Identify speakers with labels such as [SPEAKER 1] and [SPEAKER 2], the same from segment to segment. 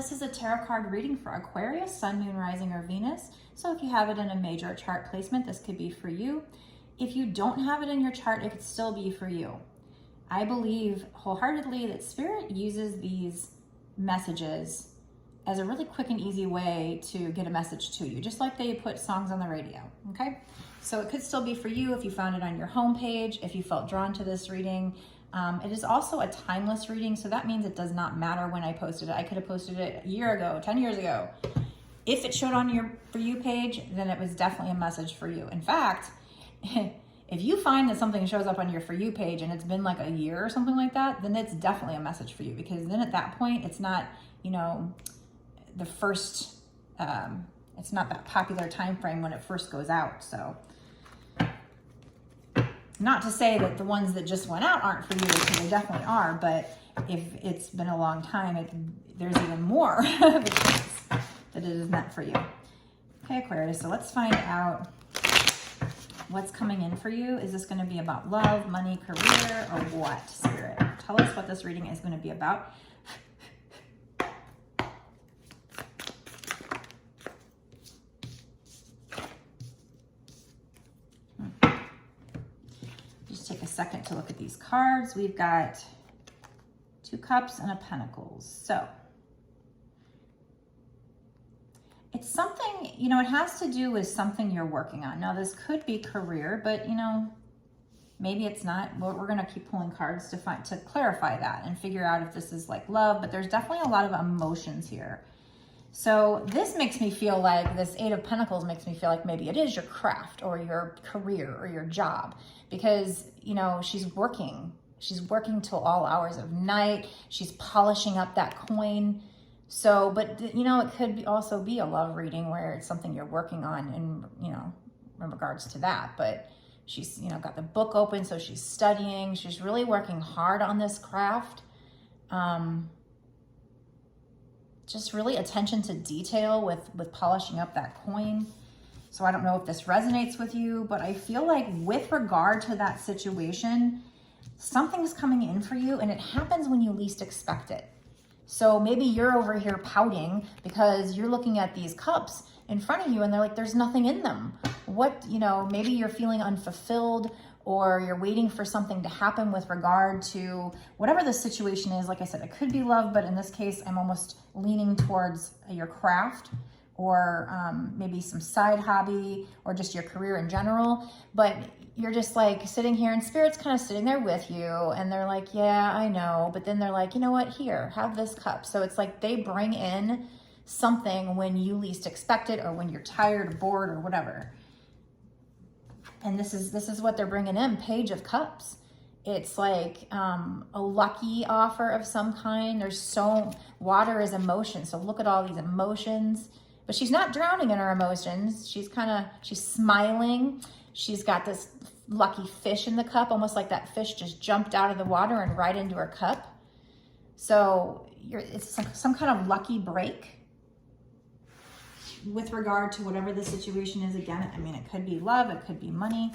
[SPEAKER 1] this is a tarot card reading for Aquarius, Sun, Moon, Rising, or Venus. So if you have it in a major chart placement, this could be for you. If you don't have it in your chart, it could still be for you. I believe wholeheartedly that Spirit uses these messages as a really quick and easy way to get a message to you, just like they put songs on the radio, okay? So it could still be for you if you found it on your homepage, if you felt drawn to this reading. It is also a timeless reading, so that means it does not matter when I posted it. I could have posted it a year ago, 10 years ago. If it showed on your For You page, then it was definitely a message for you. In fact, if you find that something shows up on your For You page and it's been like a year or something like that, then it's definitely a message for you, because then at that point, it's not, you know, the first, it's not that popular time frame when it first goes out. So not to say that the ones that just went out aren't for you, because they definitely are, but if it's been a long time, there's even more of a chance that it is meant for you. Okay, Aquarius, so let's find out what's coming in for you. Is this going to be about love, money, career, or what, Spirit? Tell us what this reading is going to be about. Just take a second to look at these cards. We've got 2 cups and a pentacles. So it's something, you know, it has to do with something you're working on. Now, this could be career, but, you know, maybe it's not. Well, we're going to keep pulling cards to clarify that and figure out if this is like love, but there's definitely a lot of emotions here. So this makes me feel like, this 8 of Pentacles makes me feel like maybe it is your craft or your career or your job, because, you know, she's working till all hours of night. She's polishing up that coin. So, but, you know, it could also be a love reading where it's something you're working on in, you know, in regards to that. But she's, you know, got the book open, so she's studying. She's really working hard on this craft. Just really attention to detail with polishing up that coin. So I don't know if this resonates with you, but I feel like with regard to that situation, something's coming in for you, and it happens when you least expect it. So maybe you're over here pouting because you're looking at these cups in front of you and they're like, there's nothing in them. What, you know, maybe you're feeling unfulfilled, or you're waiting for something to happen with regard to whatever the situation is. Like I said, it could be love, but in this case, I'm almost leaning towards your craft, or maybe some side hobby, or just your career in general. But you're just like sitting here, and Spirit's kind of sitting there with you, and they're like, yeah, I know. But then they're like, you know what, here, have this cup. So it's like they bring in something when you least expect it, or when you're tired or bored or whatever. And this is what they're bringing in, Page of Cups. It's like a lucky offer of some kind. Water is emotion. So look at all these emotions. But she's not drowning in her emotions. She's smiling. She's got this lucky fish in the cup, almost like that fish just jumped out of the water and right into her cup. So it's some kind of lucky break with regard to whatever the situation is. Again, I mean, it could be love, it could be money.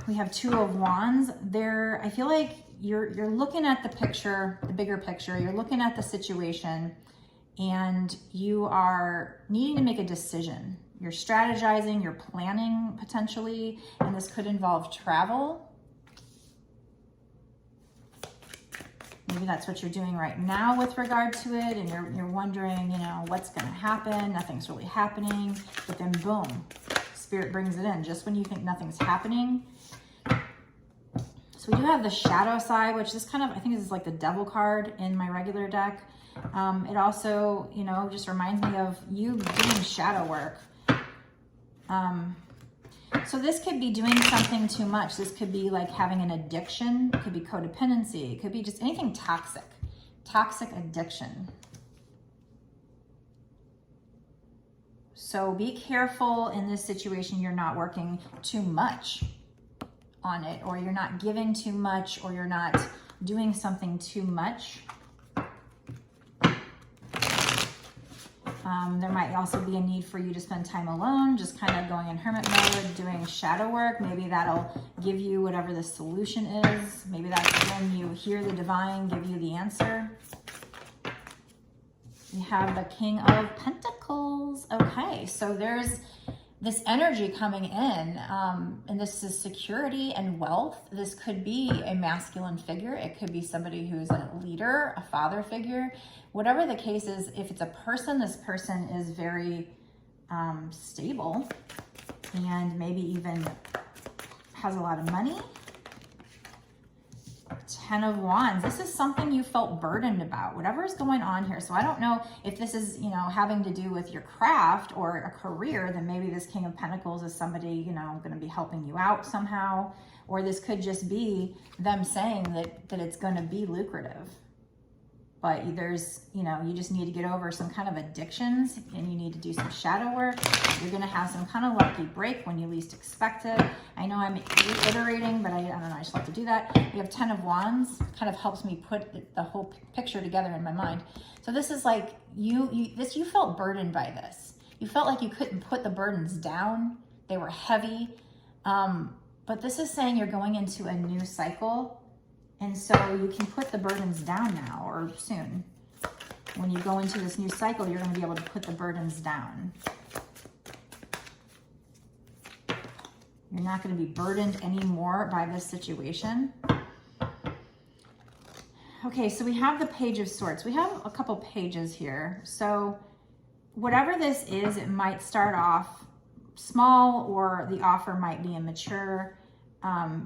[SPEAKER 1] We have 2 of Wands. I feel like you're looking at the picture, the bigger picture. You're looking at the situation, and you are needing to make a decision. You're strategizing, you're planning potentially, and this could involve travel. Maybe that's what you're doing right now with regard to it, and you're wondering, you know, what's going to happen. Nothing's really happening, but then boom, Spirit brings it in just when you think nothing's happening. So we do have the shadow side, which is kind of, I think this is like the devil card in my regular deck. It also, you know, just reminds me of you doing shadow work. So this could be doing something too much. This could be like having an addiction. It could be codependency. It could be just anything toxic. Toxic addiction. So be careful in this situation. You're not working too much on it, or you're not giving too much, or you're not doing something too much. There might also be a need for you to spend time alone, just kind of going in hermit mode, doing shadow work. Maybe that'll give you whatever the solution is. Maybe that's when you hear the divine give you the answer. We have the King of Pentacles. Okay, so there's this energy coming in, and this is security and wealth. This could be a masculine figure. It could be somebody who's a leader, a father figure. Whatever the case is, if it's a person, this person is very stable and maybe even has a lot of money. 10 of Wands. This is something you felt burdened about, whatever is going on here. So I don't know if this is, you know, having to do with your craft or a career, then maybe this King of Pentacles is somebody, you know, going to be helping you out somehow. Or this could just be them saying that it's going to be lucrative. But there's, you know, you just need to get over some kind of addictions and you need to do some shadow work. You're going to have some kind of lucky break when you least expect it. I know I'm reiterating, but I don't know, I just like to do that. We have 10 of Wands, kind of helps me put the whole picture together in my mind. So this is like, you felt burdened by this. You felt like you couldn't put the burdens down. They were heavy. But this is saying you're going into a new cycle. And so you can put the burdens down now or soon. When you go into this new cycle, you're going to be able to put the burdens down. You're not going to be burdened anymore by this situation. Okay, so we have the Page of Swords. We have a couple pages here. So whatever this is, it might start off small or the offer might be immature.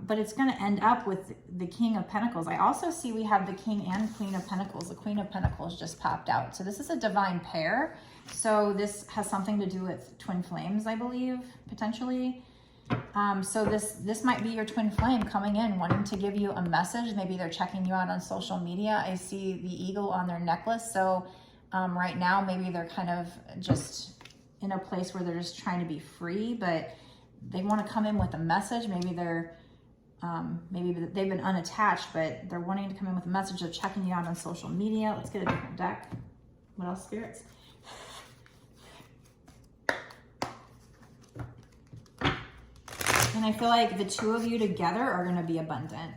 [SPEAKER 1] But it's going to end up with the King of Pentacles. I also see we have the King and Queen of Pentacles. The Queen of Pentacles just popped out. So this is a divine pair. So this has something to do with twin flames, I believe, potentially. So this might be your twin flame coming in, wanting to give you a message. Maybe they're checking you out on social media. I see the eagle on their necklace. So right now, maybe they're kind of just in a place where they're just trying to be free, but they want to come in with a message. Maybe they're, maybe they've been unattached, but they're wanting to come in with a message of checking you out on social media. Let's get a different deck. What else, spirits? And I feel like the two of you together are going to be abundant.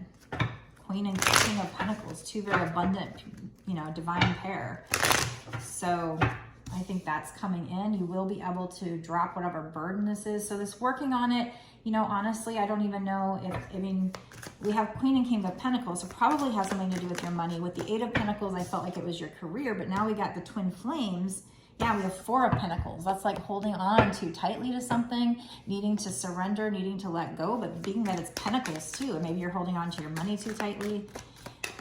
[SPEAKER 1] Queen and King of Pentacles, two very abundant, you know, divine pair. So I think that's coming in. You will be able to drop whatever burden this is. So this working on it, you know, honestly, I don't even know if, I mean, we have Queen and King of Pentacles, so probably has something to do with your money. With the Eight of Pentacles, I felt like it was your career, but now we got the Twin Flames. Yeah, we have Four of Pentacles. That's like holding on too tightly to something, needing to surrender, needing to let go, but being that it's Pentacles too, and maybe you're holding on to your money too tightly.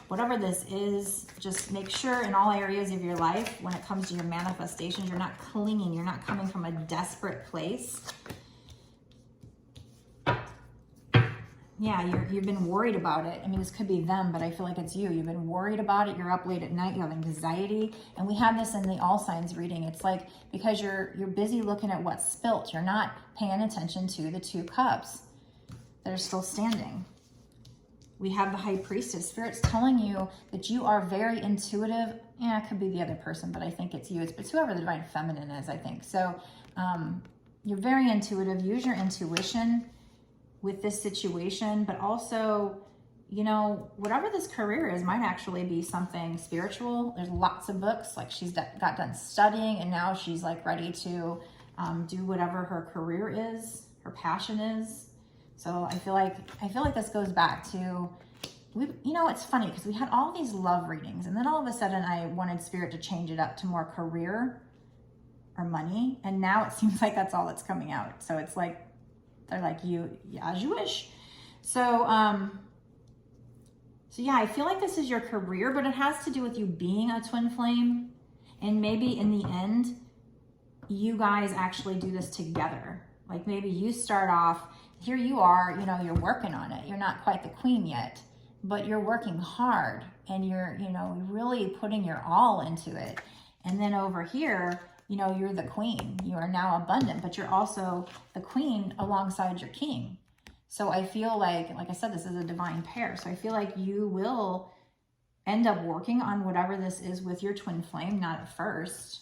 [SPEAKER 1] Whatever this is, just make sure in all areas of your life, when it comes to your manifestations, you're not clinging, you're not coming from a desperate place. Yeah, you've been worried about it. I mean, this could be them, but I feel like it's you. You've been worried about it. You're up late at night. You have anxiety. And we have this in the all signs reading. It's like because you're busy looking at what's spilt. You're not paying attention to the two cups that are still standing. We have the High Priestess. Spirit's telling you that you are very intuitive. Yeah, it could be the other person, but I think it's you. It's whoever the Divine Feminine is, I think. So you're very intuitive. Use your intuition with this situation, but also, you know, whatever this career is might actually be something spiritual. There's lots of books, like she's got done studying and now she's like ready to do whatever her career is, her passion is. So I feel like this goes back to, you know, it's funny because we had all these love readings and then all of a sudden I wanted Spirit to change it up to more career or money. And now it seems like that's all that's coming out. So it's like, they're like, you, as you wish. So, so yeah, I feel like this is your career, but it has to do with you being a twin flame. And maybe in the end, you guys actually do this together. Like maybe you start off, here you are, you know, you're working on it. You're not quite the queen yet, but you're working hard and you're, you know, really putting your all into it. And then over here, you know, you're the queen. You are now abundant, but you're also the queen alongside your king. So I feel like I said, this is a divine pair. So I feel like you will end up working on whatever this is with your twin flame, not at first.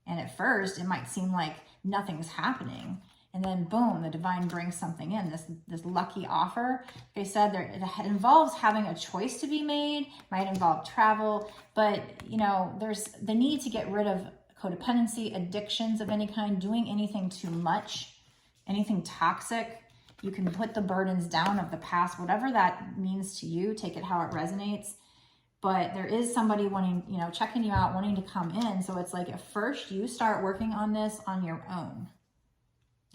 [SPEAKER 1] And at first, it might seem like nothing's happening. And then boom, the divine brings something in, this lucky offer. Like I said, it involves having a choice to be made, might involve travel, but you know, there's the need to get rid of codependency, addictions of any kind, doing anything too much, anything toxic. You can put the burdens down of the past, whatever that means to you, take it how it resonates. But there is somebody wanting, you know, checking you out, wanting to come in. So it's like at first you start working on this on your own.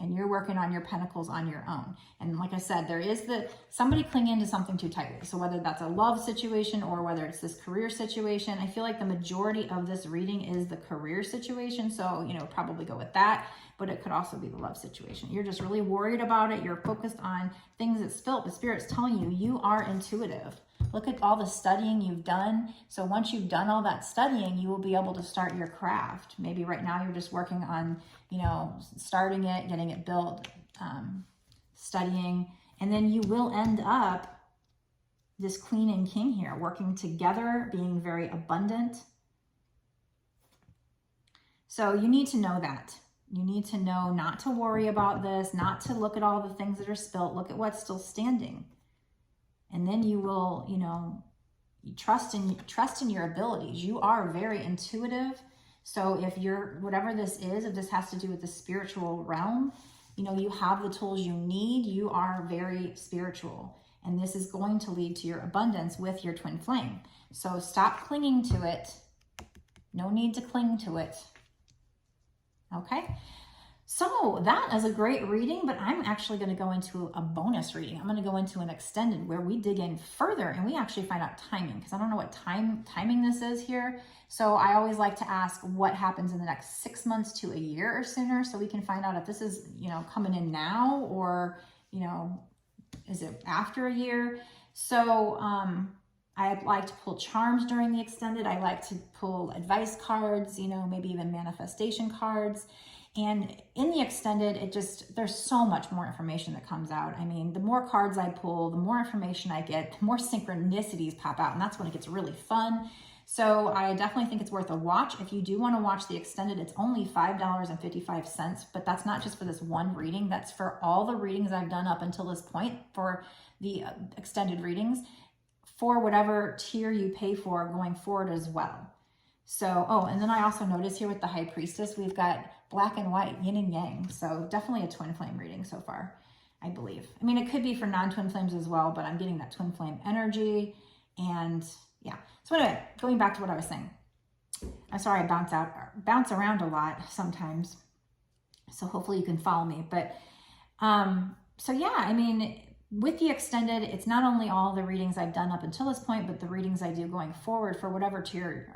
[SPEAKER 1] And you're working on your pentacles on your own. And like I said, there is somebody clinging to something too tightly. So whether that's a love situation or whether it's this career situation, I feel like the majority of this reading is the career situation. So, you know, probably go with that, but it could also be the love situation. You're just really worried about it. You're focused on things that the Spirit's telling you, you are intuitive. Look at all the studying you've done. So once you've done all that studying, you will be able to start your craft. Maybe right now you're just working on, you know, starting it, getting it built, studying, and then you will end up this Queen and King here, working together, being very abundant. So you need to know that. You need to know not to worry about this, not to look at all the things that are spilt. Look at what's still standing. And then you will, you know, trust in your abilities. You are very intuitive. So if you're, whatever this is, if this has to do with the spiritual realm, you know, you have the tools you need. You are very spiritual. And this is going to lead to your abundance with your twin flame. So stop clinging to it. No need to cling to it. Okay. So that is a great reading, but I'm actually going to go into a bonus reading. I'm going to go into an extended where we dig in further and we actually find out timing, because I don't know what timing this is here. So I always like to ask what happens in the next 6 months to a year or sooner, so we can find out if this is, you know, coming in now or, you know, is it after a year? So I like to pull charms during the extended. I like to pull advice cards, you know, maybe even manifestation cards. And in the extended, there's so much more information that comes out. I mean, the more cards I pull, the more information I get, the more synchronicities pop out. And that's when it gets really fun. So I definitely think it's worth a watch. If you do want to watch the extended, it's only $5.55, but that's not just for this one reading. That's for all the readings I've done up until this point for the extended readings, for whatever tier you pay for going forward as well. So, oh, and then I also noticed here with the High Priestess, we've got black and white, yin and yang. So definitely a twin flame reading so far, I believe. I mean, it could be for non-twin flames as well, but I'm getting that twin flame energy. And yeah. So anyway, going back to what I was saying. I'm sorry I bounce around a lot sometimes. So hopefully you can follow me. But so yeah, I mean, with the extended, it's not only all the readings I've done up until this point, but the readings I do going forward for whatever tier,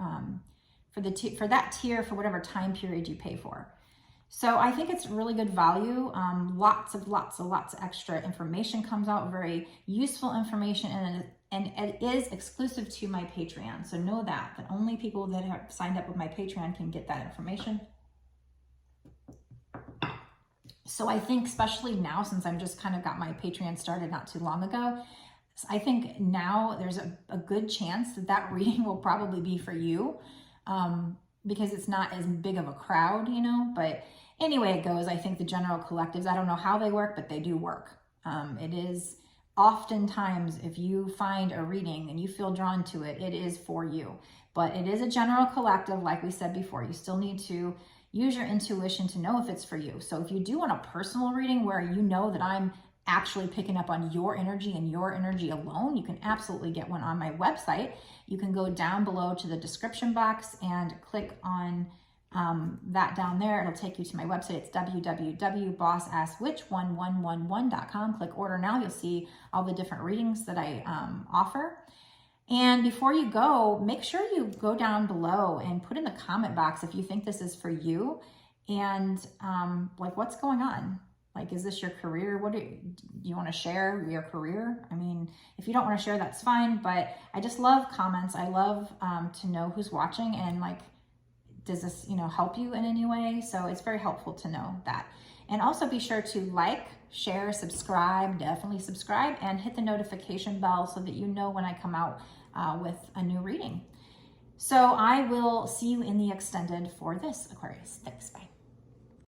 [SPEAKER 1] for that tier, for whatever time period you pay for. So I think it's really good value. Lots of extra information comes out, very useful information, and it is exclusive to my Patreon. So know that only people that have signed up with my Patreon can get that information. So I think especially now, since I'm just kind of got my Patreon started not too long ago, I think now there's a good chance that reading will probably be for you, because it's not as big of a crowd, you know. But anyway, it goes. I think the general collectives, I don't know how they work, but they do work. It is oftentimes, if you find a reading and you feel drawn to it, it is for you. But it is a general collective, like we said before. You still need to use your intuition to know if it's for you. So if you do want a personal reading where you know that I'm actually picking up on your energy and your energy alone, you can absolutely get one on my website. You can go down below to the description box and click on that down there. It'll take you to my website. It's www.bossasswitch1111.com. Click order now. You'll see all the different readings that I offer. And before you go, make sure you go down below and put in the comment box if you think this is for you, and like what's going on. Like, is this your career? What do you want to share your career? I mean, if you don't want to share, that's fine. But I just love comments. I love to know who's watching and like, does this, you know, help you in any way? So it's very helpful to know that. And also be sure to like, share, subscribe, definitely subscribe, and hit the notification bell so that you know when I come out with a new reading. So I will see you in the extended for this, Aquarius. Thanks, bye.